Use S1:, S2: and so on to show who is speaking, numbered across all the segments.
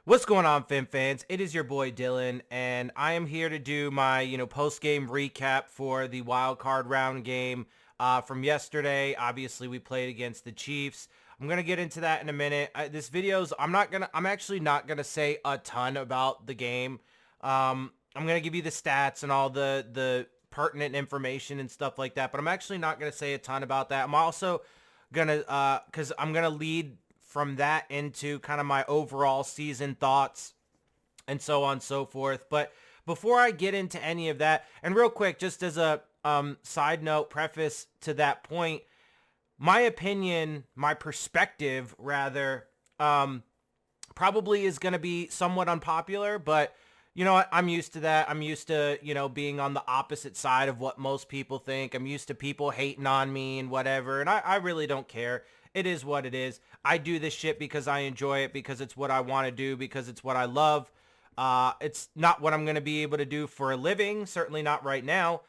S1: What's going on, fans? It is your boy Dillon, and I am here to do my, post-game recap for the wild card round game from yesterday. Obviously, we played against the Chiefs. I'm gonna get into that in a minute. I'm actually not gonna say a ton about the game. I'm gonna give you the stats and all the pertinent information and stuff like that, but I'm actually not gonna say a ton about that. I'm also gonna, because I'm gonna lead from that into kind of my overall season thoughts and so on and so forth. But before I get into any of that, and real quick, just as a side note, preface to that point, my opinion, my perspective rather, probably is going to be somewhat unpopular, but you know what? I'm used to that. I'm used to, being on the opposite side of what most people think. I'm used to people hating on me and whatever, and I really don't care. It is what it is. I do this shit because I enjoy it, because it's what I want to do, because it's what I love. It's not what I'm going to be able to do for a living, certainly not right now.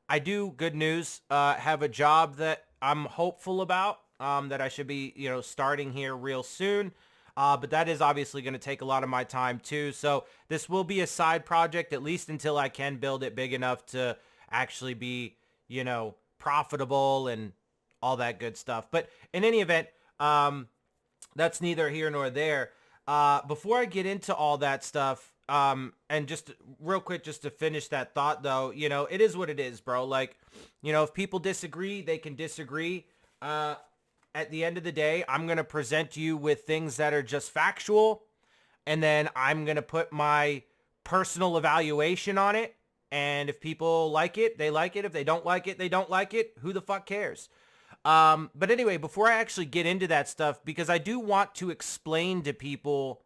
S1: I do, good news, have a job that I'm hopeful about, that I should be, starting here real soon. But that is obviously going to take a lot of my time too. So this will be a side project, at least until I can build it big enough to actually be, profitable and all that good stuff. But in any event, that's neither here nor there. Before I get into all that stuff, and just real quick, just to finish that thought though, it is what it is, bro. Like, if people disagree, they can disagree. At the end of the day, I'm going to present you with things that are just factual, and then I'm going to put my personal evaluation on it. And if people like it, they like it. If they don't like it, they don't like it. Who the fuck cares? But anyway, before I actually get into that stuff, because I do want to explain to people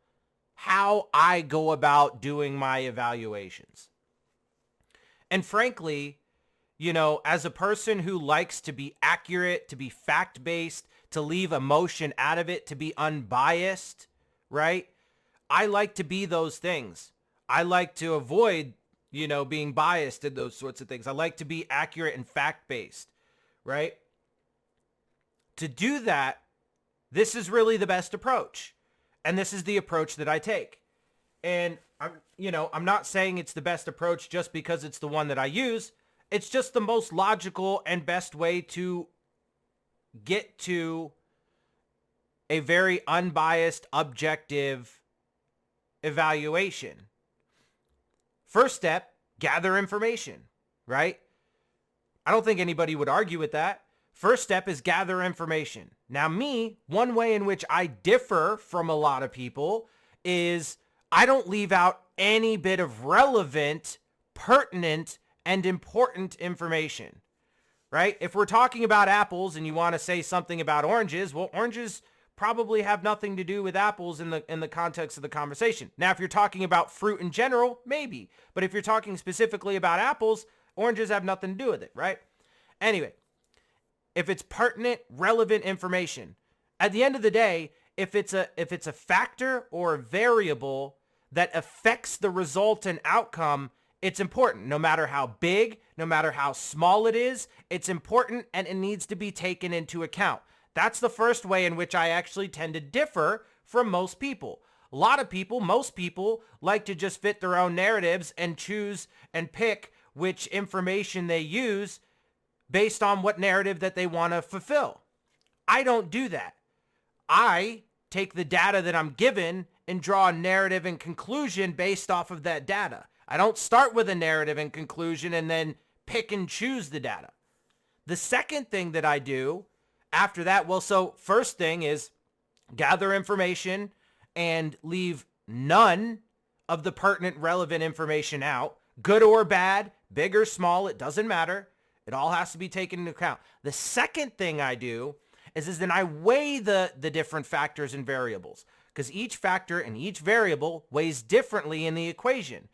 S1: how I go about doing my evaluations. And frankly, as a person who likes to be accurate, to be fact-based, to leave emotion out of it, to be unbiased, right? I like to be those things. I like to avoid, being biased in those sorts of things. I like to be accurate and fact-based, right? To do that, this is really the best approach. And this is the approach that I take. And I'm not saying it's the best approach just because it's the one that I use. It's just the most logical and best way to get to a very unbiased, objective evaluation. First step, gather information, right? I don't think anybody would argue with that. First step is gather information. Now me, one way in which I differ from a lot of people is I don't leave out any bit of relevant, pertinent, and important information, right? If we're talking about apples and you want to say something about oranges, well, oranges probably have nothing to do with apples in the context of the conversation. Now, if you're talking about fruit in general, maybe. But if you're talking specifically about apples, oranges have nothing to do with it, right? Anyway, if it's pertinent, relevant information, at the end of the day, if it's a factor or a variable that affects the result and outcome, it's important. No matter how big, no matter how small it is, it's important and it needs to be taken into account. That's the first way in which I actually tend to differ from most people. A lot of people, most people, like to just fit their own narratives and choose and pick which information they use based on what narrative that they want to fulfill. I don't do that. I take the data that I'm given and draw a narrative and conclusion based off of that data. I don't start with a narrative and conclusion and then pick and choose the data. The second thing that I do after that, so first thing is gather information and leave none of the pertinent, relevant information out. Good or bad, big or small, it doesn't matter. It all has to be taken into account. The second thing I do is then I weigh the different factors and variables, because each factor and each variable weighs differently in the equation.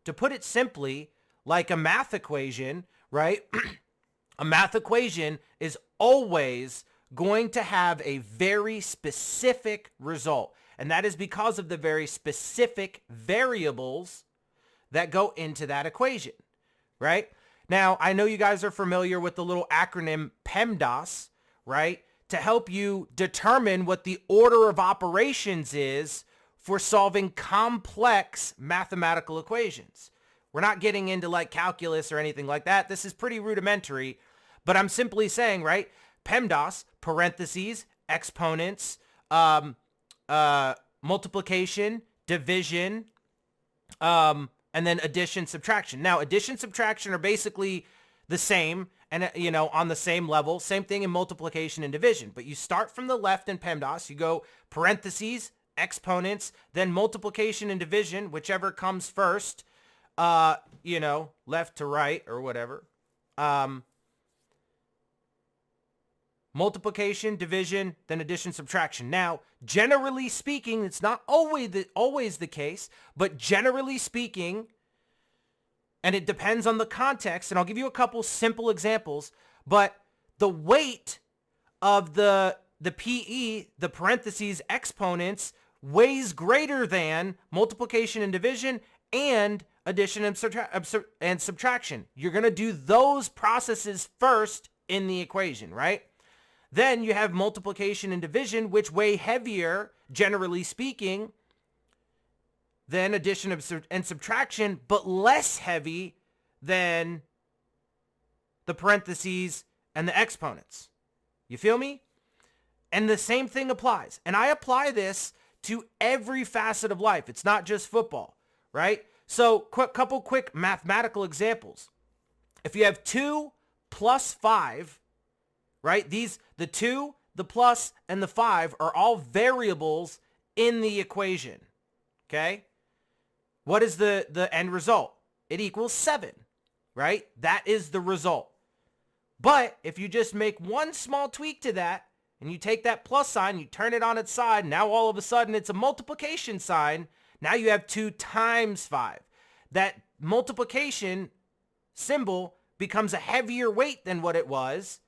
S1: To put it simply, like a math equation, right? A math equation is always going to have a very specific result. And that is because of the very specific variables that go into that equation, right? Now, I know you guys are familiar with the little acronym PEMDAS, right? To help you determine what the order of operations is for solving complex mathematical equations. We're not getting into like calculus or anything like that. This is pretty rudimentary, but I'm simply saying, right? PEMDAS, parentheses, exponents, multiplication, division, and then addition, subtraction. Now, addition, subtraction are basically the same and, on the same level. Same thing in multiplication and division. But you start from the left in PEMDAS. You go parentheses, exponents, then multiplication and division, whichever comes first, left to right or whatever. Multiplication, division, then addition, subtraction. Now, generally speaking, it's not always the case, but generally speaking, and it depends on the context, and I'll give you a couple simple examples, but the weight of the PE, the parentheses, exponents, weighs greater than multiplication and division and addition and subtraction. You're going to do those processes first in the equation, right? Then you have multiplication and division, which weigh heavier, generally speaking, than addition and subtraction, but less heavy than the parentheses and the exponents. You feel me? And the same thing applies. And I apply this to every facet of life. It's not just football, right? So couple quick mathematical examples. If you have 2 plus 5, right? The 2, the plus, and the 5 are all variables in the equation, okay? What is the end result? It equals 7, right? That is the result. But if you just make one small tweak to that, and you take that plus sign, you turn it on its side, now all of a sudden it's a multiplication sign. Now you have 2 times 5. That multiplication symbol becomes a heavier weight than what it was.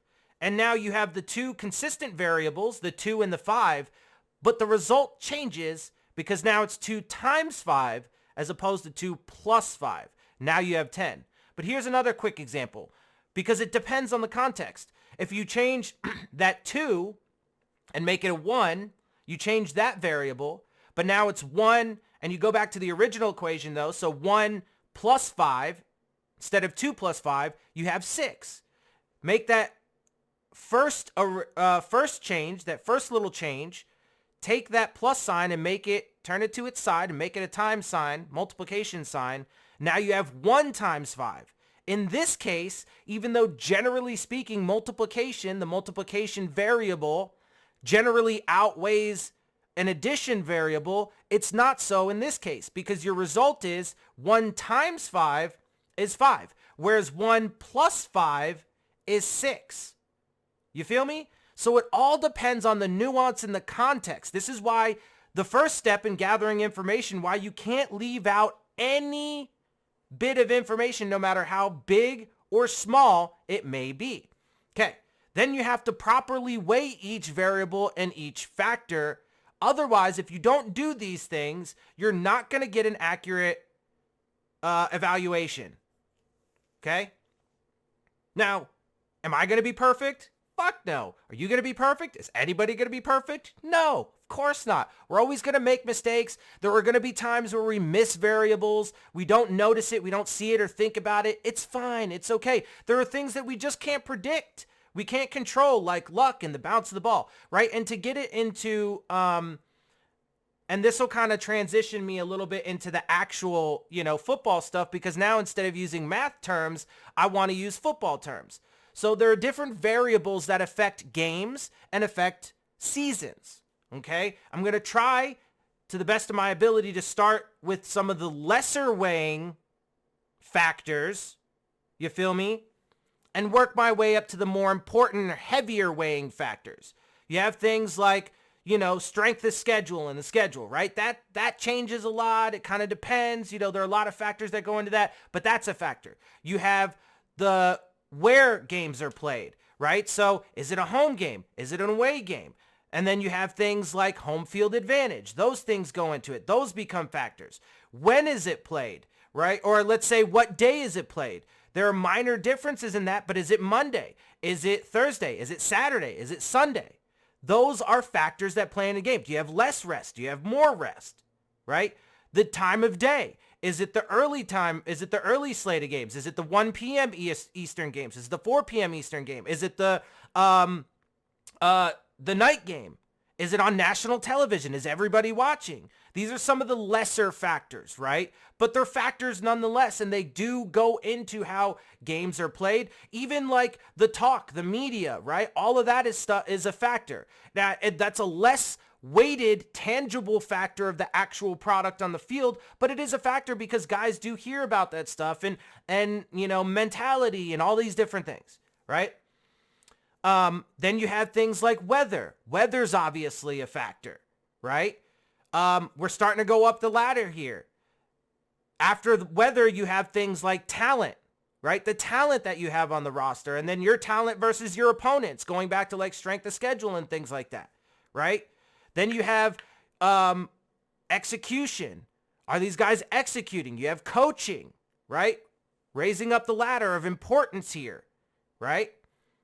S1: And now you have the 2 consistent variables, the 2 and the 5, but the result changes because now it's 2 times 5 as opposed to 2 plus 5. Now you have 10. But here's another quick example because it depends on the context. If you change that 2 and make it a 1, you change that variable, but now it's 1 and you go back to the original equation though. So 1 plus 5 instead of 2 plus 5, you have 6. Make that first change, that first little change, take that plus sign and turn it to its side and make it a times sign, multiplication sign. Now you have 1 times 5. In this case, even though generally speaking, the multiplication variable generally outweighs an addition variable, it's not so in this case because your result is 1 times 5 is 5, whereas 1 plus 5 is 6. You feel me? So it all depends on the nuance and the context. This is why the first step in gathering information, why you can't leave out any bit of information, no matter how big or small it may be. Okay, then you have to properly weigh each variable and each factor. Otherwise, if you don't do these things, you're not going to get an accurate evaluation. Okay? Now, am I going to be perfect? Fuck no. Are you going to be perfect? Is anybody going to be perfect? No, of course not. We're always going to make mistakes. There are going to be times where we miss variables. We don't notice it. We don't see it or think about it. It's fine. It's okay. There are things that we just can't predict. We can't control, like luck and the bounce of the ball, right? And to get it into, and this will kind of transition me a little bit into the actual, football stuff, because now instead of using math terms, I want to use football terms. So there are different variables that affect games and affect seasons, okay? I'm going to try to the best of my ability to start with some of the lesser weighing factors, you feel me? And work my way up to the more important, heavier weighing factors. You have things like, strength of schedule and the schedule, right? That changes a lot. It kind of depends. There are a lot of factors that go into that, but that's a factor. You have the where games are played, right? So is it a home game? Is it an away game? And then you have things like home field advantage. Those things go into it. Those become factors. When is it played, right? Or let's say, what day is it played? There are minor differences in that, but is it Monday? Is it Thursday? Is it Saturday? Is it Sunday? Those are factors that play in a game. Do you have less rest? Do you have more rest? right? The time of day. Is it the early time? Is it the early slate of games? Is it the 1 p.m. Eastern games? Is it the 4 p.m. Eastern game? Is it the night game? Is it on national television? Is everybody watching? These are some of the lesser factors, right? But they're factors nonetheless, and they do go into how games are played. Even like the talk, the media, right? All of that is a factor. Now, that's a less weighted, tangible factor of the actual product on the field, but it is a factor because guys do hear about that stuff and mentality and all these different things, right? Then you have things like weather. Weather's obviously a factor, right? We're starting to go up the ladder here. After the weather, you have things like talent, right? The talent that you have on the roster, and then your talent versus your opponents, going back to like strength of schedule and things like that, right? Then you have execution. Are these guys executing? You have coaching, right? Raising up the ladder of importance here, right?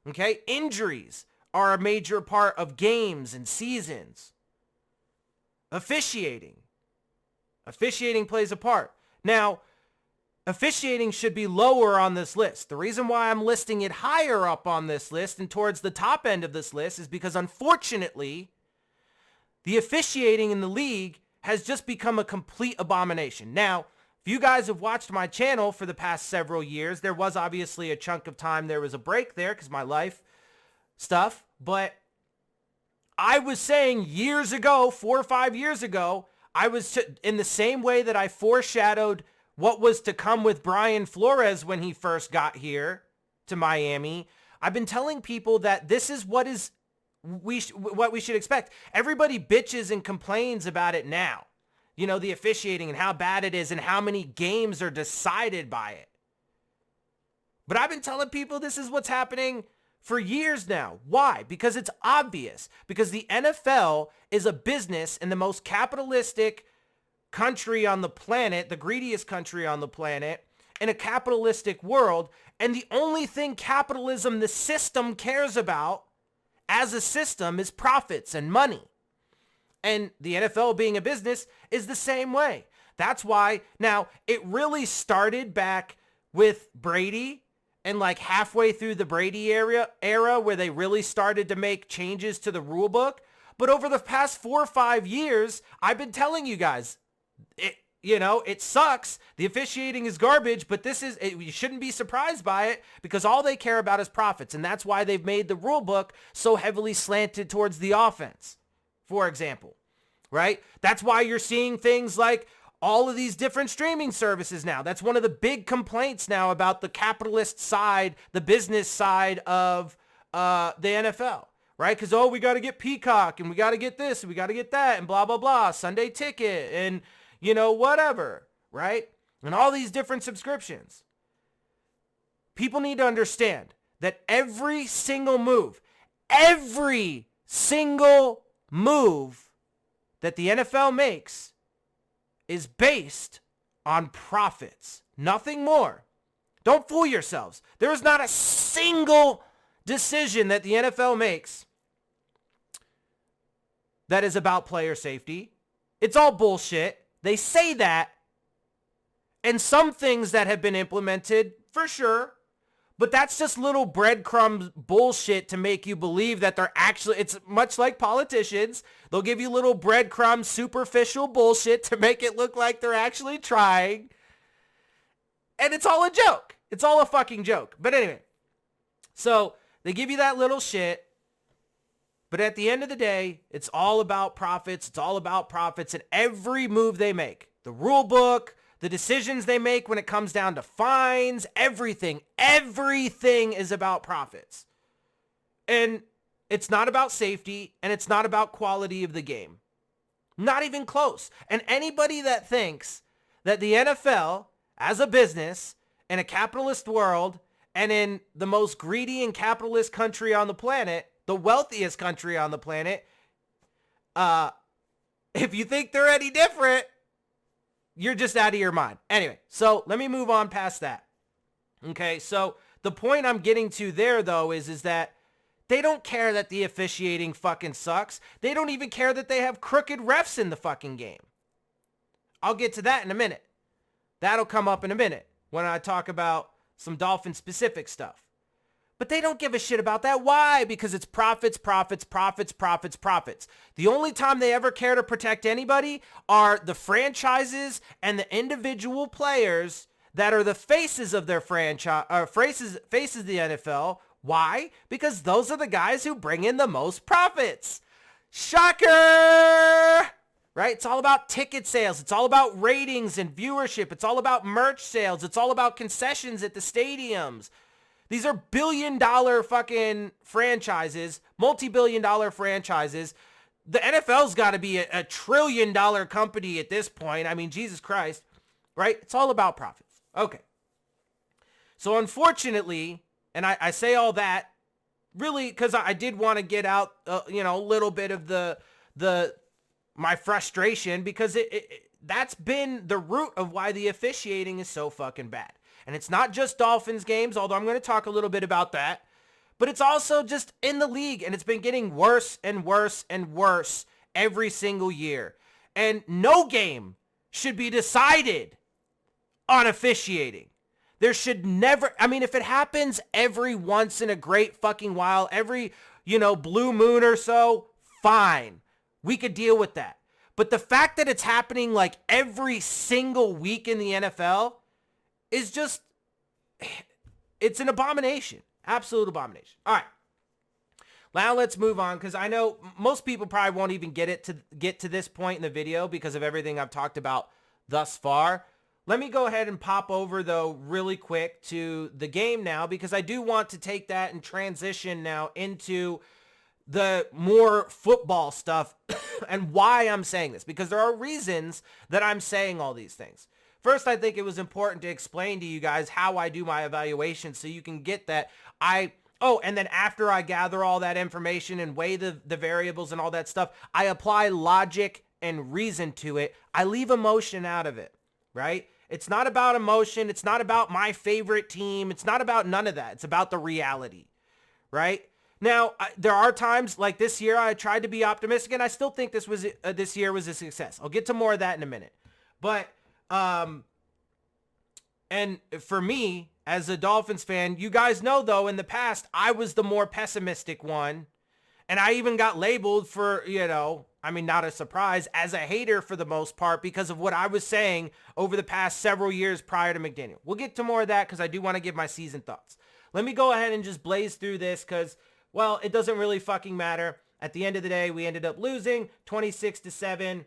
S1: Okay, injuries are a major part of games and seasons. Officiating. Officiating plays a part. Now, officiating should be lower on this list. The reason why I'm listing it higher up on this list and towards the top end of this list is because, unfortunately, the officiating in the league has just become a complete abomination. Now, if you guys have watched my channel for the past several years, there was obviously a chunk of time there was a break there because my life stuff, but I was saying years ago, 4 or 5 years ago, I was in the same way that I foreshadowed what was to come with Brian Flores when he first got here to Miami. I've been telling people that this is what we should expect. Everybody bitches and complains about it now. The officiating and how bad it is and how many games are decided by it. But I've been telling people this is what's happening for years now. Why? Because it's obvious. Because the NFL is a business in the most capitalistic country on the planet, the greediest country on the planet, in a capitalistic world. And the only thing capitalism, the system, cares about as a system is profits and money. And the NFL being a business is the same way. That's why now it really started back with Brady and like halfway through the Brady era where they really started to make changes to the rule book. But over the past 4 or 5 years, I've been telling you guys, it sucks. The officiating is garbage, but you shouldn't be surprised by it because all they care about is profits. And that's why they've made the rule book so heavily slanted towards the offense, for example, right? That's why you're seeing things like all of these different streaming services now. That's one of the big complaints now about the capitalist side, the business side of the NFL, right? Because, we got to get Peacock and we got to get this and we got to get that and blah, blah, blah, Sunday Ticket and, whatever, right? And all these different subscriptions. People need to understand that every single move that the NFL makes is based on profits. Nothing more. Don't fool yourselves. There is not a single decision that the NFL makes that is about player safety. It's all bullshit. They say that. And some things that have been implemented, for sure. But that's just little breadcrumbs bullshit to make you believe that they're actually, it's much like politicians. They'll give you little breadcrumbs, superficial bullshit to make it look like they're actually trying. And it's all a joke. It's all a fucking joke. But anyway, so they give you that little shit. But at the end of the day, it's all about profits. It's all about profits and every move they make. The rule book, the decisions they make when it comes down to fines, everything is about profits. And it's not about safety, and it's not about quality of the game. Not even close. And anybody that thinks that the NFL, as a business, in a capitalist world, and in the most greedy and capitalist country on the planet, the wealthiest country on the planet, if you think they're any different, you're just out of your mind. Anyway, so let me move on past that. Okay, so the point I'm getting to there, though, is that they don't care that the officiating fucking sucks. They don't even care that they have crooked refs in the fucking game. I'll get to that in a minute. That'll come up in a minute when I talk about some Dolphin specific stuff. But they don't give a shit about that. Why? Because it's profits, profits, profits, profits, profits. The only time they ever care to protect anybody are the franchises and the individual players that are the faces of their franchise, faces of the NFL. Why? Because those are the guys who bring in the most profits. Shocker! Right? It's all about ticket sales. It's all about ratings and viewership. It's all about merch sales. It's all about concessions at the stadiums. These are billion-dollar fucking franchises, multi-billion-dollar franchises. The NFL's got to be a trillion-dollar company at this point. I mean, Jesus Christ, right? It's all about profits. Okay. So unfortunately, and I say all that really because I did want to get out, a little bit of my frustration, because that's been the root of why the officiating is so fucking bad. And it's not just Dolphins games, although I'm going to talk a little bit about that. But it's also just in the league, and it's been getting worse and worse and worse every single year. And no game should be decided on officiating. There should never, if it happens every once in a great fucking while, every, blue moon or so, fine. We could deal with that. But the fact that it's happening like every single week in the NFL is just, it's an abomination. Absolute abomination. All right. Now let's move on, because I know most people probably won't even get to this point in the video because of everything I've talked about thus far. Let me go ahead and pop over, though, really quick to the game now, because I do want to take that and transition now into the more football stuff and why I'm saying this, because there are reasons that I'm saying all these things. First, I think it was important to explain to you guys how I do my evaluation so you can get that. And then after I gather all that information and weigh the variables and all that stuff, I apply logic and reason to it. I leave emotion out of it, right? It's not about emotion. It's not about my favorite team. It's not about none of that. It's about the reality, right? Now, there are times like this year I tried to be optimistic, and I still think this year was a success. I'll get to more of that in a minute. But and for me, as a Dolphins fan, you guys know, though, in the past, I was the more pessimistic one. And I even got labeled for, not a surprise, as a hater for the most part because of what I was saying over the past several years prior to McDaniel. We'll get to more of that because I do want to give my season thoughts. Let me go ahead and just blaze through this because, well, it doesn't really fucking matter. At the end of the day, we ended up losing 26-7.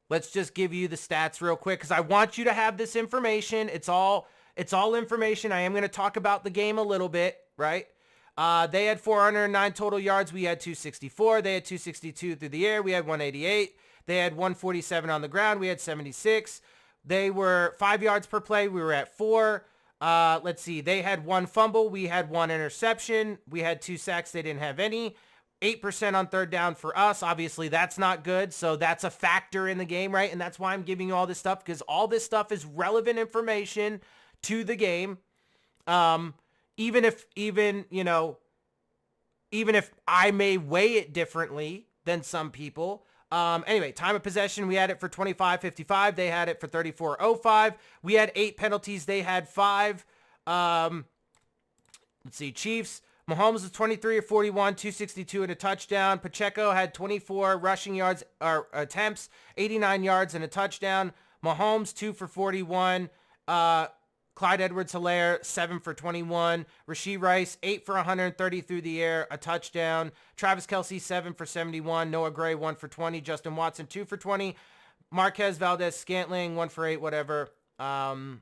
S1: Let's just give you the stats real quick because I want you to have this information. It's all information. I am going to talk about the game a little bit, right? They had 409 total yards. We had 264. They had 262 through the air. We had 188. They had 147 on the ground. We had 76. They were 5 yards per play. We were at 4. Let's see. They had 1 fumble. We had 1 interception. We had 2 sacks. They didn't have any. 8% on third down for us. Obviously, that's not good. So that's a factor in the game, right? And that's why I'm giving you all this stuff, because all this stuff is relevant information to the game. Even if I may weigh it differently than some people. Anyway, time of possession, we had it for 25-55. They had it for 34-05. We had 8 penalties. They had 5. Let's see, Chiefs. Mahomes was 23 of 41, 262 and a touchdown. Pacheco had 24 rushing yards or attempts, 89 yards and a touchdown. Mahomes 2 for 41. Clyde Edwards-Helaire 7 for 21. Rashee Rice 8 for 130 through the air, a touchdown. Travis Kelce 7 for 71. Noah Gray 1 for 20. Justin Watson 2 for 20. Marquez Valdez-Scantling 1 for 8. Whatever. There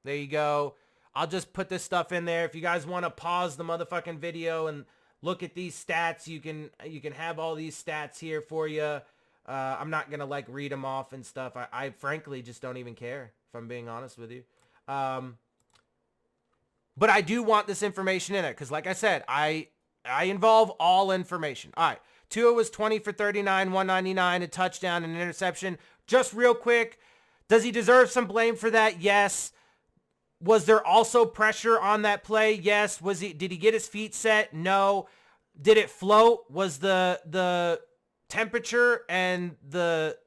S1: you go. I'll just put this stuff in there. If you guys want to pause the motherfucking video and look at these stats, you can have all these stats here for you. I'm not going to read them off and stuff. I frankly just don't even care, if I'm being honest with you. But I do want this information in there because, like I said, I involve all information. All right. Tua was 20 for 39, 199, a touchdown and an interception. Just real quick, does he deserve some blame for that? Yes. Was there also pressure on that play? Yes. Did he get his feet set? No. Did it float? Was the temperature and the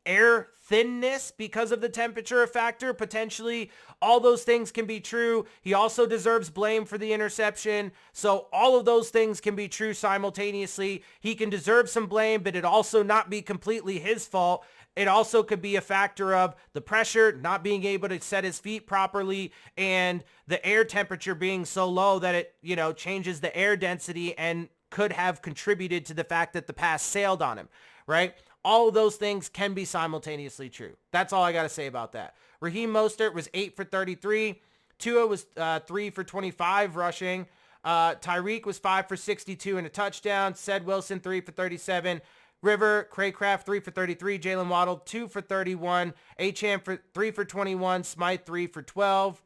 S1: air thinness because of the temperature a factor? Potentially, all those things can be true. He also deserves blame for the interception. So all of those things can be true simultaneously. He can deserve some blame, but it also not be completely his fault. It also could be a factor of the pressure, not being able to set his feet properly, and the air temperature being so low that it, changes the air density and could have contributed to the fact that the pass sailed on him, right? All of those things can be simultaneously true. That's all I got to say about that. Raheem Mostert was 8 for 33. Tua was 3 for 25 rushing. Tyreek was 5 for 62 and a touchdown. Ced Wilson, 3 for 37. River, Craycraft, 3 for 33. Jalen Waddle, 2 for 31. Achane, 3 for 21. Smythe, 3 for 12.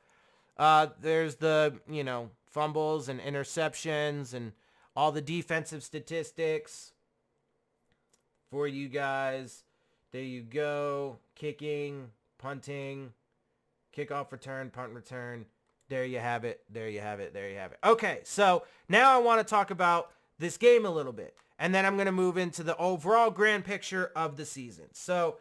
S1: There's the, fumbles and interceptions and all the defensive statistics for you guys. There you go. Kicking, punting, kickoff return, punt return. There you have it. There you have it. There you have it. Okay, so now I want to talk about this game a little bit. And then I'm going to move into the overall grand picture of the season. So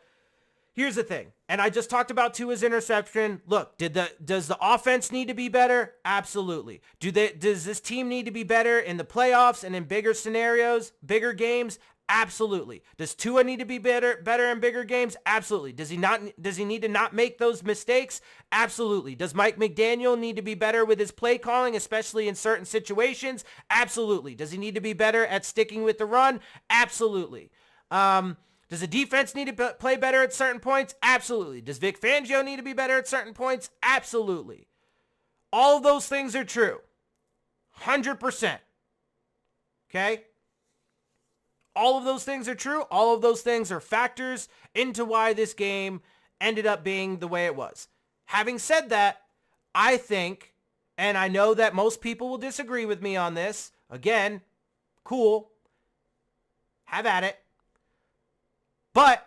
S1: here's the thing. And I just talked about Tua's interception. Look, does the offense need to be better? Absolutely. Does this team need to be better in the playoffs and in bigger scenarios, bigger games? Absolutely. Does Tua need to be better in bigger games? Absolutely. Does he need to not make those mistakes? Absolutely. Does Mike McDaniel need to be better with his play calling, especially in certain situations? Absolutely. Does he need to be better at sticking with the run? Absolutely. Does the defense need to play better at certain points? Absolutely. Does Vic Fangio need to be better at certain points? Absolutely. All of those things are true. 100%. Okay? All of those things are true. All of those things are factors into why this game ended up being the way it was. Having said that, I think, and I know that most people will disagree with me on this. Again, cool. Have at it. But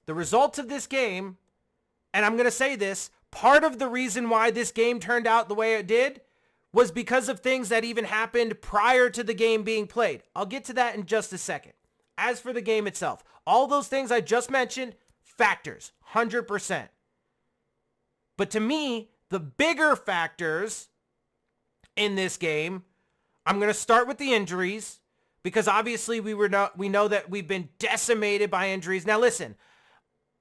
S1: the results of this game, and I'm going to say this, part of the reason why this game turned out the way it did was because of things that even happened prior to the game being played. I'll get to that in just a second. As for the game itself, all those things I just mentioned, factors, 100%. But to me, the bigger factors in this game, I'm going to start with the injuries, because obviously we know that we've been decimated by injuries. Now listen,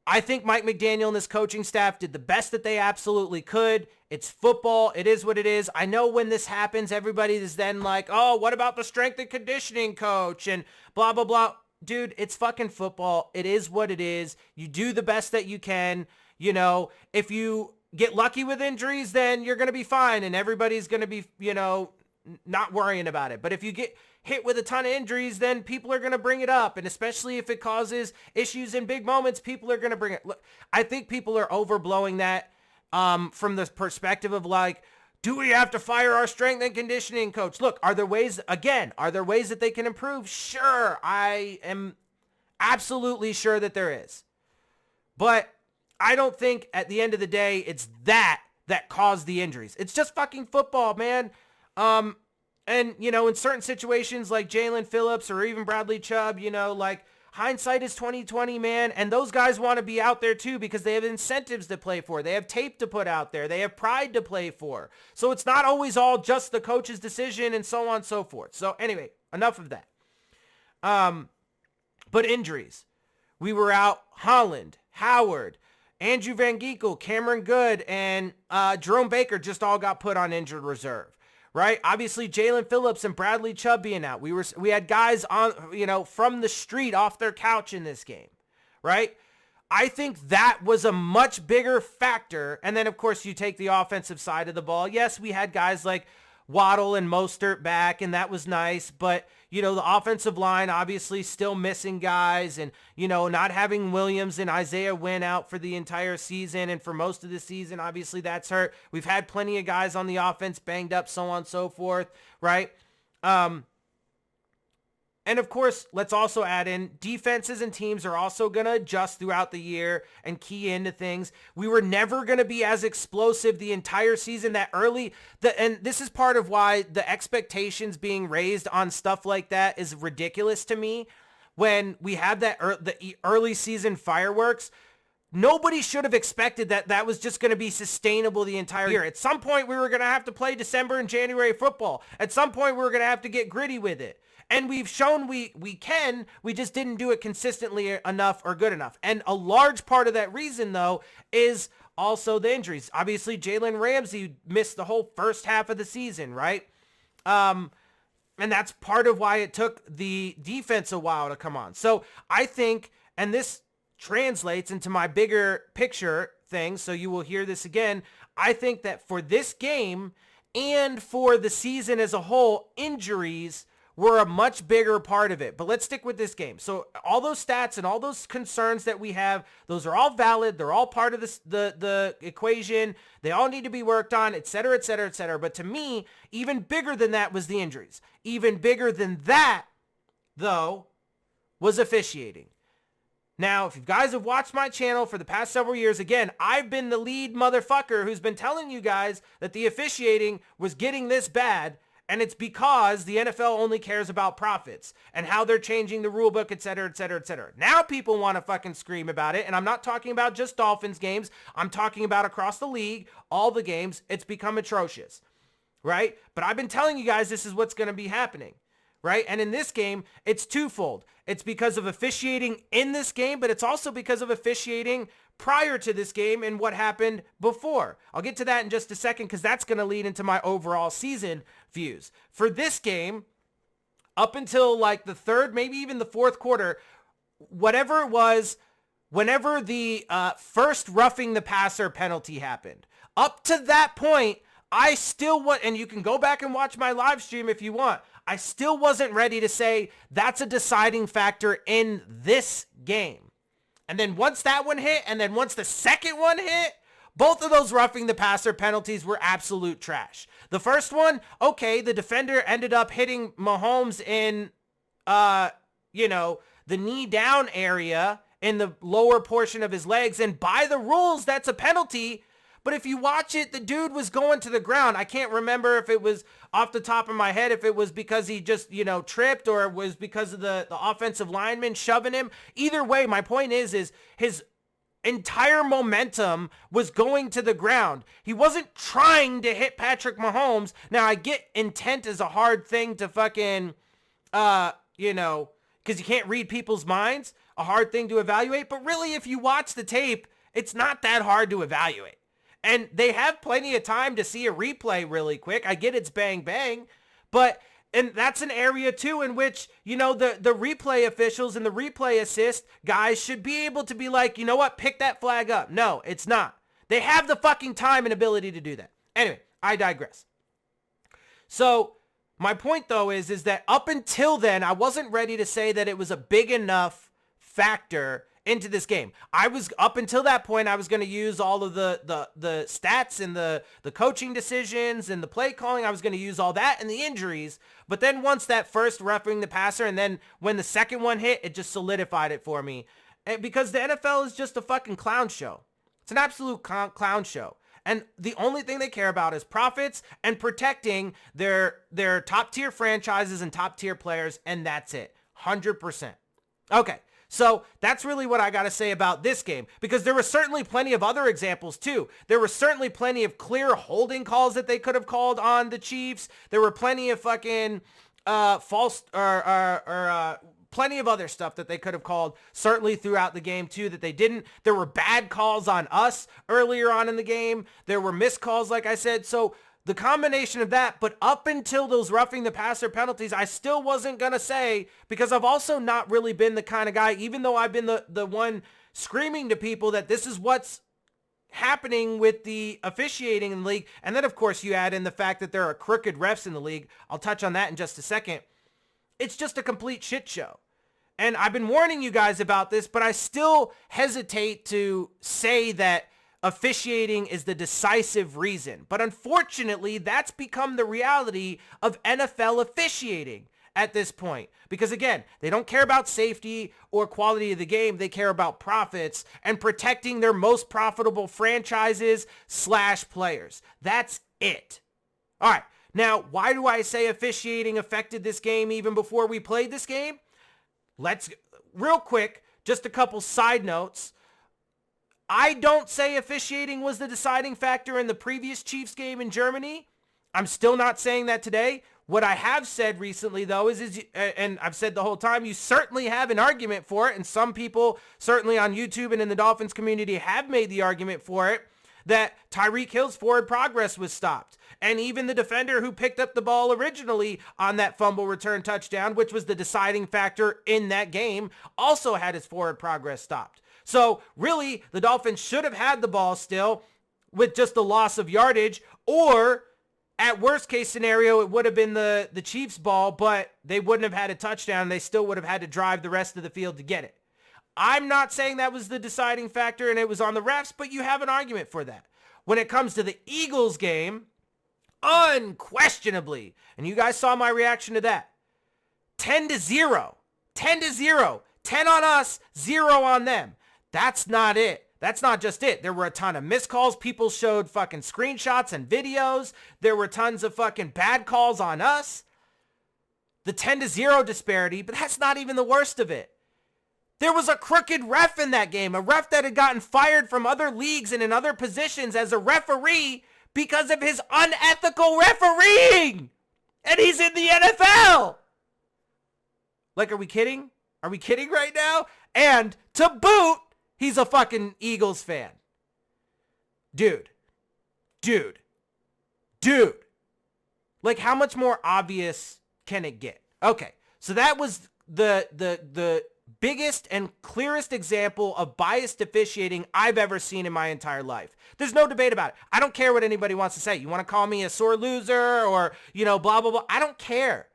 S1: I think Mike McDaniel and this coaching staff did the best that they absolutely could. It's football. It is what it is. I know when this happens, everybody is then like, oh, what about the strength and conditioning coach and blah, blah, blah. Dude, it's fucking football. It is what it is. You do the best that you can. If you get lucky with injuries, then you're going to be fine and everybody's going to be, not worrying about it. But if you get hit with a ton of injuries, then people are going to bring it up. And especially if it causes issues in big moments, people are going to bring it. Look, I think people are overblowing that from the perspective of like, do we have to fire our strength and conditioning coach? Look, are there ways that they can improve? Sure. I am absolutely sure that there is. But I don't think at the end of the day, it's that caused the injuries. It's just fucking football, man. And, in certain situations like Jalen Phillips or even Bradley Chubb, like hindsight is 20/20, man. And those guys want to be out there too because they have incentives to play for. They have tape to put out there. They have pride to play for. So it's not always all just the coach's decision and so on and so forth. So anyway, enough of that. But injuries. We were out Holland, Howard, Andrew Van Ginkel, Cameron Good, and Jerome Baker just all got put on injured reserve. Right? Obviously, Jalen Phillips and Bradley Chubb being out. We had guys on, from the street off their couch in this game. Right? I think that was a much bigger factor. And then, of course, you take the offensive side of the ball. Yes, we had guys like Waddle and Mostert back, and that was nice. But, the offensive line obviously still missing guys and, not having Williams and Isaiah Wynn out for the entire season and for most of the season. Obviously, that's hurt. We've had plenty of guys on the offense banged up, so on and so forth, right? And of course, let's also add in defenses and teams are also going to adjust throughout the year and key into things. We were never going to be as explosive the entire season that early. And this is part of why the expectations being raised on stuff like that is ridiculous to me. when we had the early season fireworks, nobody should have expected that was just going to be sustainable the entire year. At some point, we were going to have to play December and January football. At some point, we were going to have to get gritty with it. And we've shown we can, we just didn't do it consistently enough or good enough. And a large part of that reason, though, is also the injuries. Obviously, Jalen Ramsey missed the whole first half of the season, right? And that's part of why it took the defense a while to come on. So I think, and this translates into my bigger picture thing, so you will hear this again, I think that for this game and for the season as a whole, injuries were a much bigger part of it. But let's stick with this game. So all those stats and all those concerns that we have, those are all valid. They're all part of the equation. They all need to be worked on, et cetera, et cetera, et cetera. But to me, even bigger than that was the injuries. Even bigger than that, though, was officiating. Now, if you guys have watched my channel for the past several years, again, I've been the lead motherfucker who's been telling you guys that the officiating was getting this bad. And it's because the NFL only cares about profits and how they're changing the rule book, et cetera, et cetera, et cetera. Now people want to fucking scream about it. And I'm not talking about just Dolphins games. I'm talking about across the league, all the games. It's become atrocious, right? But I've been telling you guys this is what's going to be happening, right? And in this game, it's twofold. It's because of officiating in this game, but it's also because of officiating prior to this game and what happened before. I'll get to that in just a second because that's going to lead into my overall season views. For this game, up until like the third, maybe even the fourth quarter, whatever it was, whenever the first roughing the passer penalty happened, up to that point, I still want, and you can go back and watch my live stream if you want, I still wasn't ready to say that's a deciding factor in this game. And then once that one hit, and then once the second one hit, both of those roughing the passer penalties were absolute trash. The first one, okay, the defender ended up hitting Mahomes in, the knee down area in the lower portion of his legs. And by the rules, that's a penalty. But if you watch it, the dude was going to the ground. I can't remember if it was off the top of my head, if it was because he just, tripped or it was because of the offensive lineman shoving him. Either way, my point is his entire momentum was going to the ground. He wasn't trying to hit Patrick Mahomes. Now, I get intent is a hard thing to fucking, because you can't read people's minds, a hard thing to evaluate. But really, if you watch the tape, it's not that hard to evaluate. And they have plenty of time to see a replay really quick. I get it's bang, bang. And that's an area, too, in which, the replay officials and the replay assist guys should be able to be like, you know what, pick that flag up. No, it's not. They have the fucking time and ability to do that. Anyway, I digress. So my point, though, is that up until then, I wasn't ready to say that it was a big enough factor into this game. Up until that point, I was going to use all of the stats and the coaching decisions and the play calling. I was going to use all that and the injuries. But then once that first roughing the passer and then when the second one hit, it just solidified it for me. Because the NFL is just a fucking clown show. It's an absolute clown show. And the only thing they care about is profits and protecting their top tier franchises and top tier players. And that's it. 100%. Okay. So that's really what I got to say about this game, because there were certainly plenty of other examples too. There were certainly plenty of clear holding calls that they could have called on the Chiefs. There were plenty of fucking false or plenty of other stuff that they could have called certainly throughout the game too that they didn't. There were bad calls on us earlier on in the game. There were missed calls, like I said. So the combination of that, but up until those roughing the passer penalties, I still wasn't going to say, because I've also not really been the kind of guy, even though I've been the one screaming to people that this is what's happening with the officiating in the league. And then, of course, you add in the fact that there are crooked refs in the league. I'll touch on that in just a second. It's just a complete shit show. And I've been warning you guys about this, but I still hesitate to say that officiating is the decisive reason. But unfortunately, that's become the reality of NFL officiating at this point. Because again, they don't care about safety or quality of the game. They care about profits and protecting their most profitable franchises / players. That's it. All right. Now, why do I say officiating affected this game even before we played this game? real quick, just a couple side notes. I don't say officiating was the deciding factor in the previous Chiefs game in Germany. I'm still not saying that today. What I have said recently, though, is and I've said the whole time, you certainly have an argument for it, and some people, certainly on YouTube and in the Dolphins community, have made the argument for it, that Tyreek Hill's forward progress was stopped. And even the defender who picked up the ball originally on that fumble return touchdown, which was the deciding factor in that game, also had his forward progress stopped. So really, the Dolphins should have had the ball still with just the loss of yardage, or at worst case scenario, it would have been the Chiefs' ball, but they wouldn't have had a touchdown. They still would have had to drive the rest of the field to get it. I'm not saying that was the deciding factor and it was on the refs, but you have an argument for that. When it comes to the Eagles game, unquestionably, and you guys saw my reaction to that, 10-0, 10-0, 10 on us, 0 on them. That's not it. That's not just it. There were a ton of missed calls. People showed fucking screenshots and videos. There were tons of fucking bad calls on us. The 10-0 disparity, but that's not even the worst of it. There was a crooked ref in that game, a ref that had gotten fired from other leagues and in other positions as a referee because of his unethical refereeing. And he's in the NFL. Like, are we kidding? Are we kidding right now? And to boot, he's a fucking Eagles fan. Dude. Like, how much more obvious can it get? Okay, so that was the biggest and clearest example of biased officiating I've ever seen in my entire life. There's no debate about it. I don't care what anybody wants to say. You want to call me a sore loser or, blah, blah, blah. I don't care.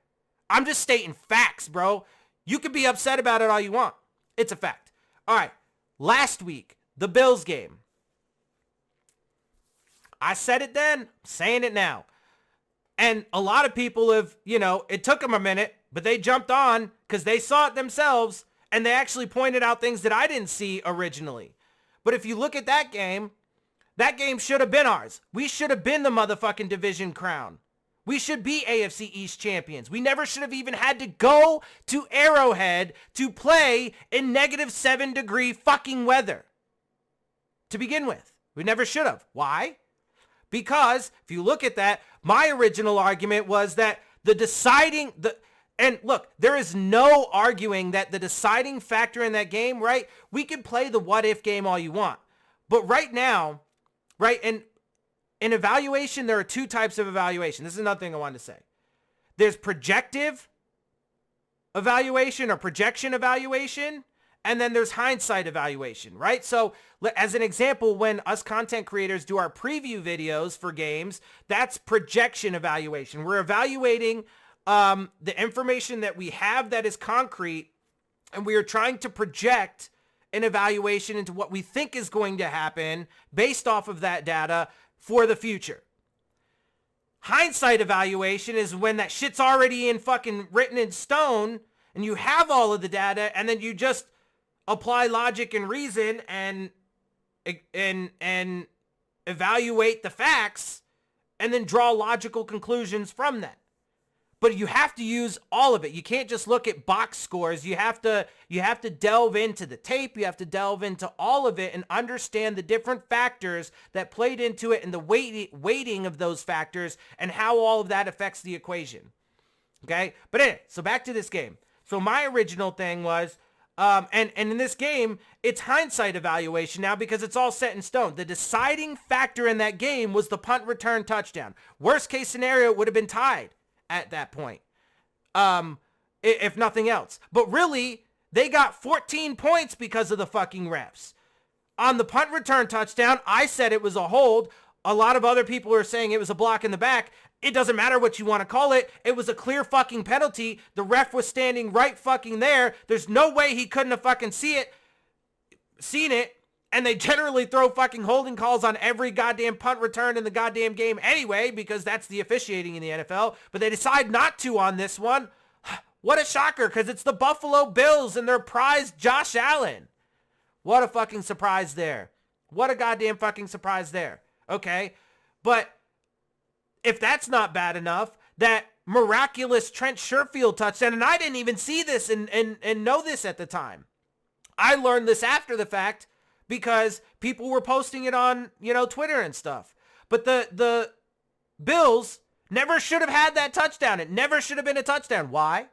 S1: I'm just stating facts, bro. You can be upset about it all you want. It's a fact. All right. Last week, the Bills game. I said it then, I'm saying it now. And a lot of people have, it took them a minute, but they jumped on because they saw it themselves and they actually pointed out things that I didn't see originally. But if you look at that game should have been ours. We should have been the motherfucking division crown. We should be AFC East champions. We never should have even had to go to Arrowhead to play in -7-degree fucking weather. To begin with. We never should have. Why? Because if you look at that, my original argument was that and look, there is no arguing that the deciding factor in that game, right? We can play the what if game all you want. But right now, right, and in evaluation, there are two types of evaluation. This is another thing I wanted to say. There's projective evaluation or projection evaluation, and then there's hindsight evaluation, right? So as an example, when us content creators do our preview videos for games, that's projection evaluation. We're evaluating the information that we have that is concrete, and we are trying to project an evaluation into what we think is going to happen based off of that data for the future. Hindsight evaluation is when that shit's already in fucking written in stone and you have all of the data and then you just apply logic and reason and evaluate the facts and then draw logical conclusions from that. But you have to use all of it. You can't just look at box scores. You have to delve into the tape. You have to delve into all of it and understand the different factors that played into it and the weighting of those factors and how all of that affects the equation. Okay? But anyway, so back to this game. So my original thing was, and in this game, it's hindsight evaluation now because it's all set in stone. The deciding factor in that game was the punt return touchdown. Worst case scenario, it would have been tied at that point, if nothing else. But really, they got 14 points because of the fucking refs. On the punt return touchdown, I said it was a hold. A lot of other people are saying it was a block in the back. It doesn't matter what you want to call it. It was a clear fucking penalty. The ref was standing right fucking there. There's no way he couldn't have fucking seen it. And they generally throw fucking holding calls on every goddamn punt return in the goddamn game anyway, because that's the officiating in the NFL. But they decide not to on this one. What a shocker, because it's the Buffalo Bills and their prize Josh Allen. What a fucking surprise there. What a goddamn fucking surprise there. Okay? But if that's not bad enough, that miraculous Trent Sherfield touchdown, and I didn't even see this and know this at the time. I learned this after the fact because people were posting it on, Twitter and stuff. But the Bills never should have had that touchdown. It never should have been a touchdown. Why?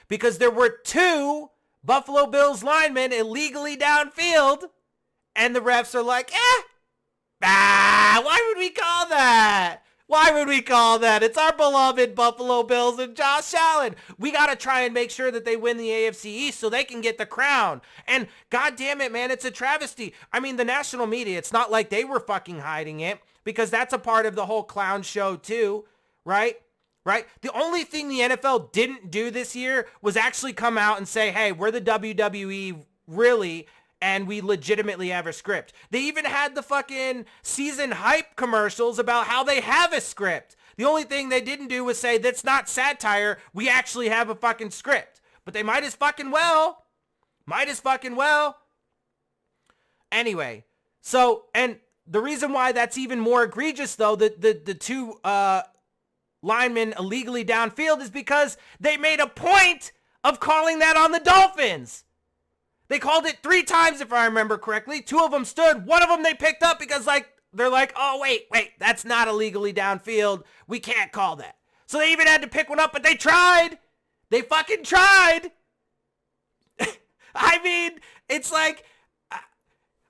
S1: Because there were 2 Buffalo Bills linemen illegally downfield, and the refs are like, why would we call that? Why would we call that? It's our beloved Buffalo Bills and Josh Allen. We got to try and make sure that they win the AFC East so they can get the crown. And God damn it, man, it's a travesty. I mean, the national media, it's not like they were fucking hiding it, because that's a part of the whole clown show too, right? The only thing the NFL didn't do this year was actually come out and say, hey, we're the WWE, really, and we legitimately have a script. They even had the fucking season hype commercials about how they have a script. The only thing they didn't do was say, that's not satire, we actually have a fucking script. But they might as fucking well. Anyway, so, and the reason why that's even more egregious, though, the 2 linemen illegally downfield, is because they made a point of calling that on the Dolphins. They called it 3 times, if I remember correctly. 2 of them stood. 1 of them they picked up because, they're like, oh, wait, that's not illegally downfield. We can't call that. So they even had to pick one up, but they tried. They fucking tried. I mean, it's like,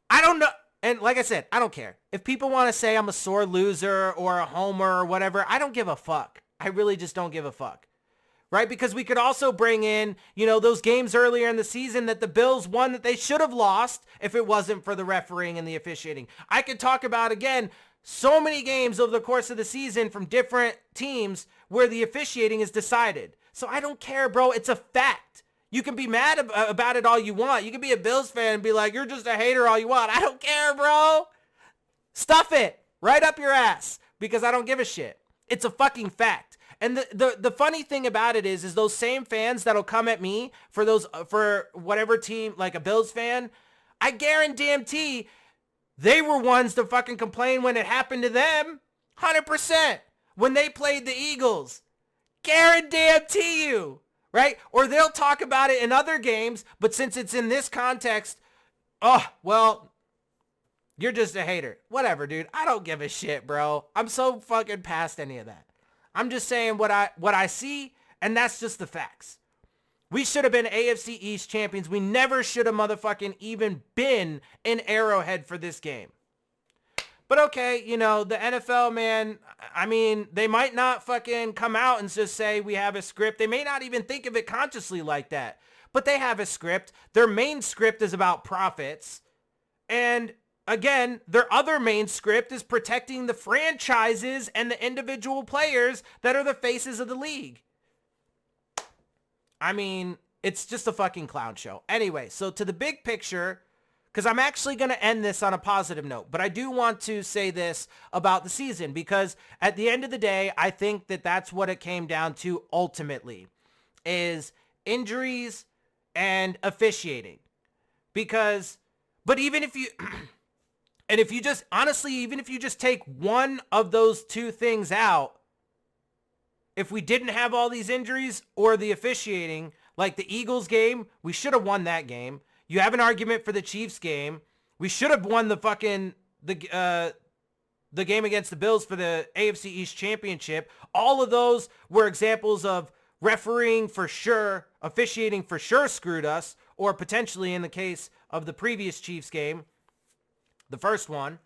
S1: I don't know. And like I said, I don't care. If people want to say I'm a sore loser or a homer or whatever, I don't give a fuck. I really just don't give a fuck. Right? Because we could also bring in, those games earlier in the season that the Bills won that they should have lost if it wasn't for the refereeing and the officiating. I could talk about, again, so many games over the course of the season from different teams where the officiating is decided. So I don't care, bro. It's a fact. You can be mad about it all you want. You can be a Bills fan and be like, you're just a hater all you want. I don't care, bro. Stuff it right up your ass because I don't give a shit. It's a fucking fact. And the funny thing about it is those same fans that'll come at me for whatever team, like a Bills fan, I guarantee they were ones to fucking complain when it happened to them. 100%. When they played the Eagles. Guarantee you. Right? Or they'll talk about it in other games, but since it's in this context, you're just a hater. Whatever, dude. I don't give a shit, bro. I'm so fucking past any of that. I'm just saying what I see, and that's just the facts. We should have been AFC East champions. We never should have motherfucking even been in Arrowhead for this game. But okay, the NFL, man, I mean, they might not fucking come out and just say we have a script. They may not even think of it consciously like that. But they have a script. Their main script is about profits. And again, their other main script is protecting the franchises and the individual players that are the faces of the league. I mean, it's just a fucking clown show. Anyway, so to the big picture, because I'm actually going to end this on a positive note, but I do want to say this about the season, because at the end of the day, I think that that's what it came down to ultimately, is injuries and officiating. But even if you... And if you just, honestly, even if you just take one of those 2 things out, if we didn't have all these injuries or the officiating, like the Eagles game, we should have won that game. You have an argument for the Chiefs game. We should have won the game against the Bills for the AFC East Championship. All of those were examples of refereeing for sure, officiating for sure screwed us, or potentially in the case of the previous Chiefs game, the first one,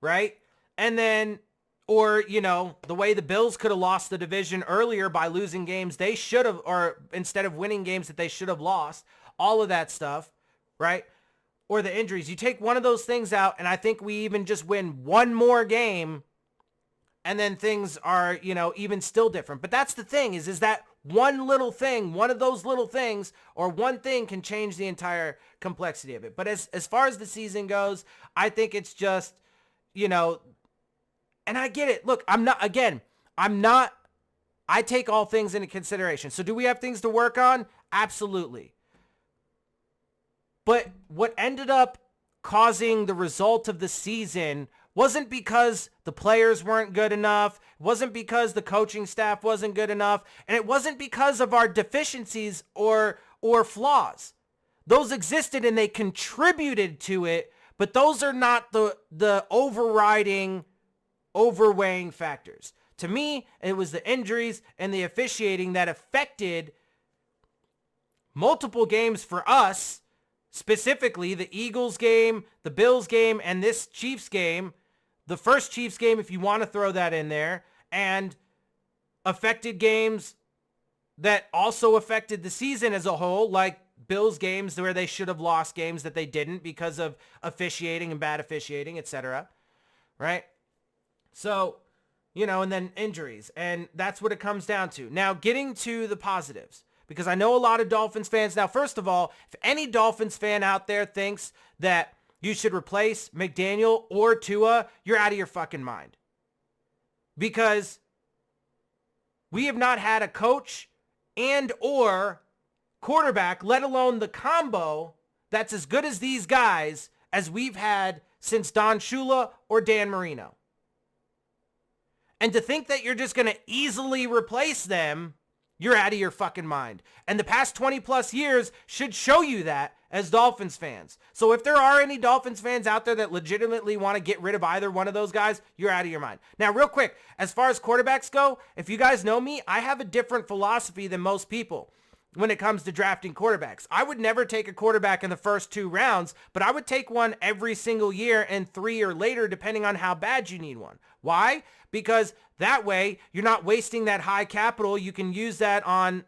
S1: right? And then, or, the way the Bills could have lost the division earlier by losing games they should have, or instead of winning games that they should have lost, all of that stuff, right? Or the injuries. You take one of those things out, and I think we even just win one more game, and then things are, even still different. But that's the thing, is that one little thing, one of those little things, or one thing can change the entire complexity of it. But as far as the season goes, I think it's just, and I get it. Look, I take all things into consideration. So do we have things to work on? Absolutely. But what ended up causing the result of the season wasn't because the players weren't good enough, it wasn't because the coaching staff wasn't good enough, and it wasn't because of our deficiencies or flaws. Those existed and they contributed to it, but those are not the overweighing factors. To me, it was the injuries and the officiating that affected multiple games for us, specifically the Eagles game, the Bills game, and this Chiefs game, the first Chiefs game, if you want to throw that in there, and affected games that also affected the season as a whole, like Bills games where they should have lost games that they didn't because of officiating and bad officiating, etc. Right? So, and then injuries. And that's what it comes down to. Now, getting to the positives, because I know a lot of Dolphins fans. Now, first of all, if any Dolphins fan out there thinks that you should replace McDaniel or Tua, you're out of your fucking mind. Because we have not had a coach and or quarterback, let alone the combo that's as good as these guys as we've had since Don Shula or Dan Marino. And to think that you're just going to easily replace them, you're out of your fucking mind. And the past 20 plus years should show you that as Dolphins fans. So if there are any Dolphins fans out there that legitimately want to get rid of either one of those guys, you're out of your mind. Now, real quick, as far as quarterbacks go, if you guys know me, I have a different philosophy than most people when it comes to drafting quarterbacks. I would never take a quarterback in the first 2 rounds, but I would take one every single year and 3 or later, depending on how bad you need one. Why? Because that way you're not wasting that high capital. You can use that on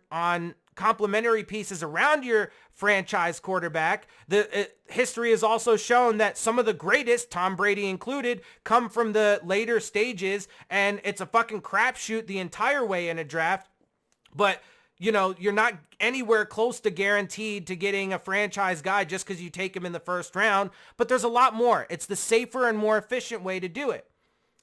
S1: complementary pieces around your franchise quarterback. History has also shown that some of the greatest, Tom Brady included, come from the later stages, and it's a fucking crapshoot the entire way in a draft. But you're not anywhere close to guaranteed to getting a franchise guy just because you take him in the first round. But there's a lot more. It's the safer and more efficient way to do it.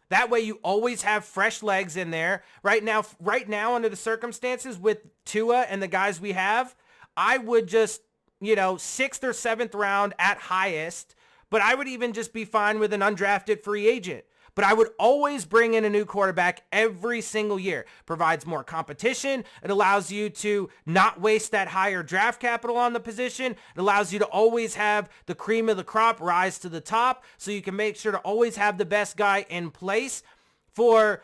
S1: That way you always have fresh legs in there. Right now, under the circumstances with Tua and the guys we have, I would just, 6th or 7th round at highest. But I would even just be fine with an undrafted free agent. But I would always bring in a new quarterback every single year. Provides more competition. It allows you to not waste that higher draft capital on the position. It allows you to always have the cream of the crop rise to the top, so you can make sure to always have the best guy in place for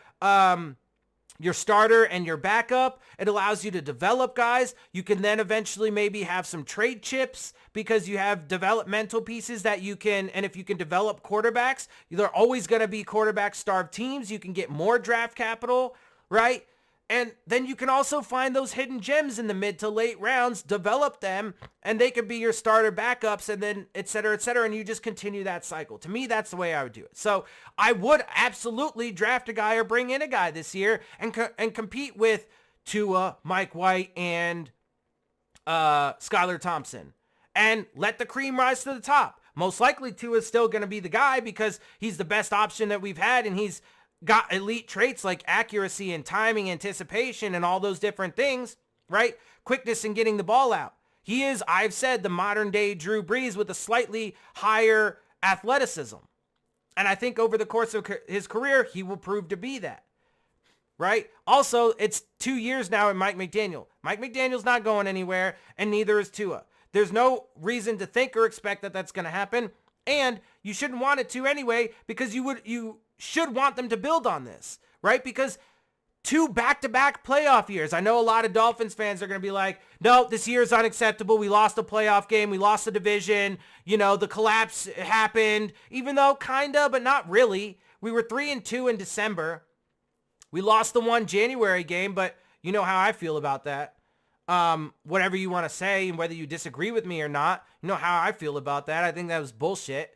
S1: your starter and your backup. It allows you to develop guys. You can then eventually maybe have some trade chips because you have developmental pieces that you can, and if you can develop quarterbacks, there are always going to be quarterback-starved teams. You can get more draft capital, right? And then you can also find those hidden gems in the mid to late rounds, develop them, and they could be your starter backups, and then et cetera, and you just continue that cycle. To me, that's the way I would do it. So I would absolutely draft a guy or bring in a guy this year and compete with Tua, Mike White, and Skylar Thompson, and let the cream rise to the top. Most likely Tua is still going to be the guy because he's the best option that we've had, and he's got elite traits like accuracy and timing, anticipation, and all those different things, right? Quickness in getting the ball out. He is, I've said, the modern day Drew Brees with a slightly higher athleticism. And I think over the course of his career, he will prove to be that, right? Also, it's 2 years now in Mike McDaniel. Mike McDaniel's not going anywhere, and neither is Tua. There's no reason to think or expect that that's going to happen, and you shouldn't want it to anyway, because you should want them to build on this, right? Because 2 back-to-back playoff years. I know a lot of Dolphins fans are going to be like, no, this year is unacceptable. We lost a playoff game. We lost the division. The collapse happened, even though kind of, but not really. We were 3-2 in December. We lost the 1 January game, but you know how I feel about that. Whatever you want to say, and whether you disagree with me or not, you know how I feel about that. I think that was bullshit.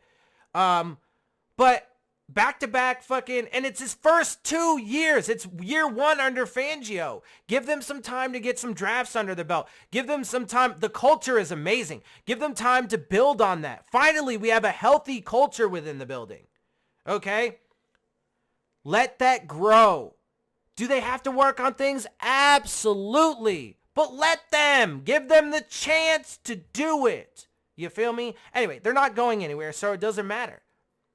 S1: But back-to-back fucking, and it's his first 2 years. It's year 1 under Fangio. Give them some time to get some drafts under their belt. Give them some time. The culture is amazing. Give them time to build on that. Finally, we have a healthy culture within the building. Okay? Let that grow. Do they have to work on things? Absolutely. But let them. Give them the chance to do it. You feel me? Anyway, they're not going anywhere, so it doesn't matter.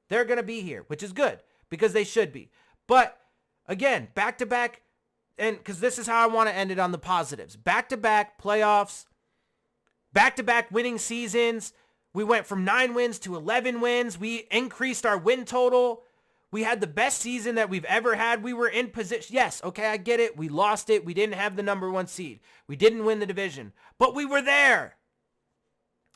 S1: They're going to be here, which is good because they should be. But again, back-to-back, and because this is how I want to end it on the positives. Back-to-back playoffs, back-to-back winning seasons. We went from 9 wins to 11 wins. We increased our win total. We had the best season that we've ever had. We were in position. Yes, okay, I get it. We lost it. We didn't have the number 1 seed. We didn't win the division. But we were there.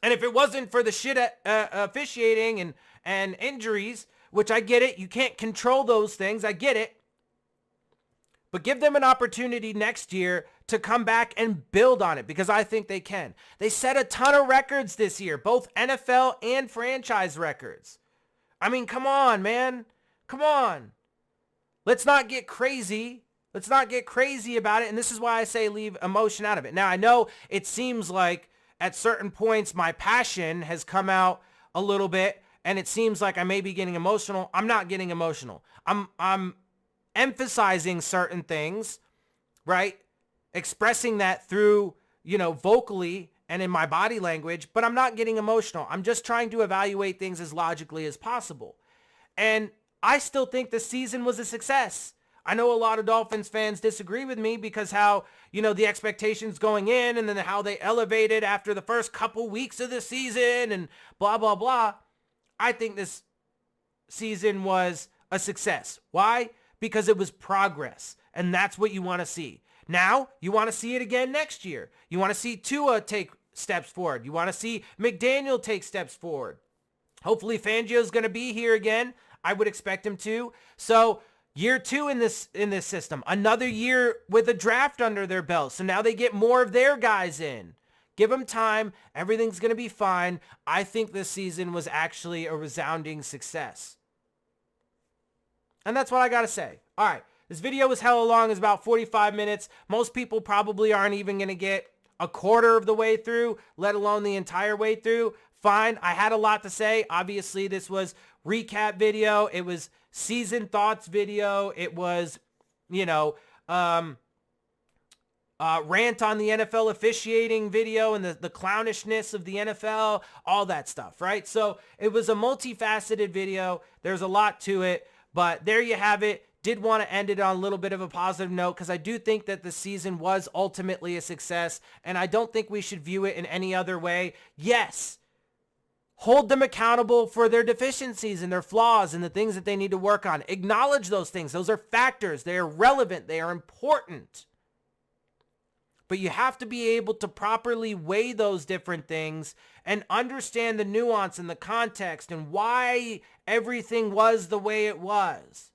S1: And if it wasn't for the shit officiating and injuries, which I get it, you can't control those things. I get it. But give them an opportunity next year to come back and build on it because I think they can. They set a ton of records this year, both NFL and franchise records. I mean, come on, man. Come on. Let's not get crazy. Let's not get crazy about it. And this is why I say leave emotion out of it. Now, I know it seems like at certain points my passion has come out a little bit and it seems like I may be getting emotional. I'm not getting emotional. I'm emphasizing certain things, right? Expressing that through, vocally and in my body language, but I'm not getting emotional. I'm just trying to evaluate things as logically as possible. And I still think the season was a success. I know a lot of Dolphins fans disagree with me because how, the expectations going in and then how they elevated after the first couple weeks of the season and blah, blah, blah. I think this season was a success. Why? Because it was progress, and that's what you want to see. Now, you want to see it again next year. You want to see Tua take steps forward. You want to see McDaniel take steps forward. Hopefully, Fangio's going to be here again. I would expect him to. So, year 2 in this system. Another year with a draft under their belt. So now they get more of their guys in. Give them time. Everything's going to be fine. I think this season was actually a resounding success. And that's what I got to say. All right. This video was hella long. It's about 45 minutes. Most people probably aren't even going to get a quarter of the way through, let alone the entire way through. Fine. I had a lot to say. Obviously, this was recap video. It was season thoughts video. It was, rant on the NFL officiating video and the clownishness of the NFL, all that stuff, right? So it was a multifaceted video. There's a lot to it. But there you have it. Did want to end it on a little bit of a positive note because I do think that the season was ultimately a success, and I don't think we should view it in any other way. Yes, hold them accountable for their deficiencies and their flaws and the things that they need to work on. Acknowledge those things. Those are factors. They are relevant. They are important. But you have to be able to properly weigh those different things and understand the nuance and the context and why everything was the way it was.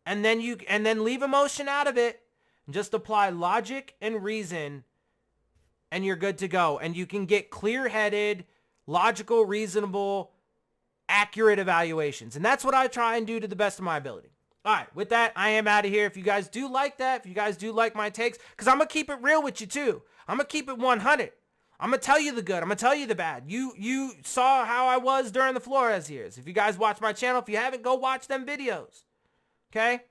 S1: And then leave emotion out of it. Just apply logic and reason and you're good to go. And you can get clear-headed, logical, reasonable, accurate evaluations. And that's what I try and do to the best of my ability. All right, with that, I am out of here. If you guys do like that, if you guys do like my takes, because I'm going to keep it real with you too. I'm going to keep it 100. I'm going to tell you the good. I'm going to tell you the bad. You saw how I was during the Flores years. If you guys watch my channel, if you haven't, go watch them videos. Okay?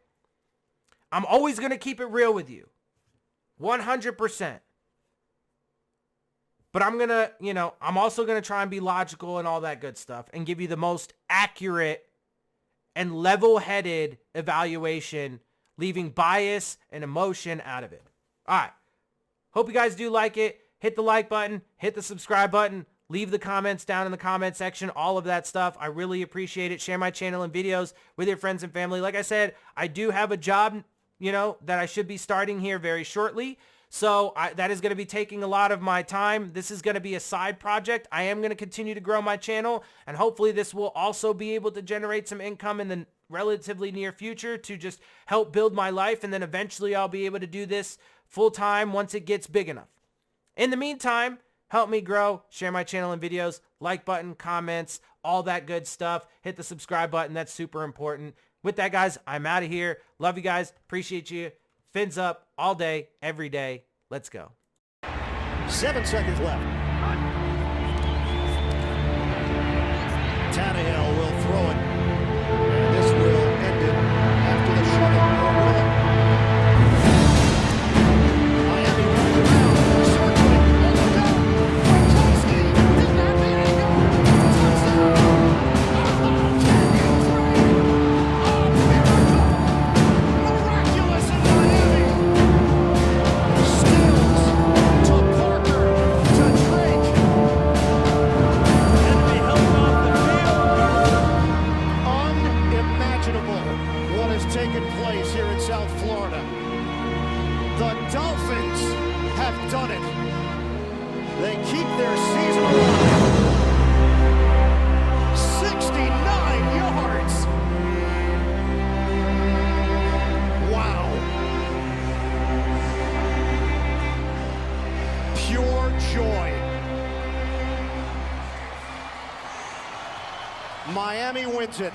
S1: I'm always going to keep it real with you. 100%. But I'm going to, I'm also going to try and be logical and all that good stuff and give you the most accurate and level-headed evaluation, leaving bias and emotion out of it. All right. Hope you guys do like it. Hit the like button. Hit the subscribe button. Leave the comments down in the comment section. All of that stuff. I really appreciate it. Share my channel and videos with your friends and family. Like I said, I do have a job, that I should be starting here very shortly. So that is going to be taking a lot of my time. This is going to be a side project. I am going to continue to grow my channel, and hopefully this will also be able to generate some income in the relatively near future to just help build my life, and then eventually I'll be able to do this full time once it gets big enough. In the meantime, help me grow, share my channel and videos, like button, comments, all that good stuff. Hit the subscribe button. That's super important. With that, guys, I'm out of here. Love you guys. Appreciate you. Fins up all day, every day. Let's go.
S2: 7 seconds left. Tannehill will throw it. And this will end it after the shovel. Miami runs around, circling, on the go. Gronkowski did not make it go. Touchdown. Tannehill. done it. They keep their season alive. 69 yards. Wow. Pure joy. Miami wins it.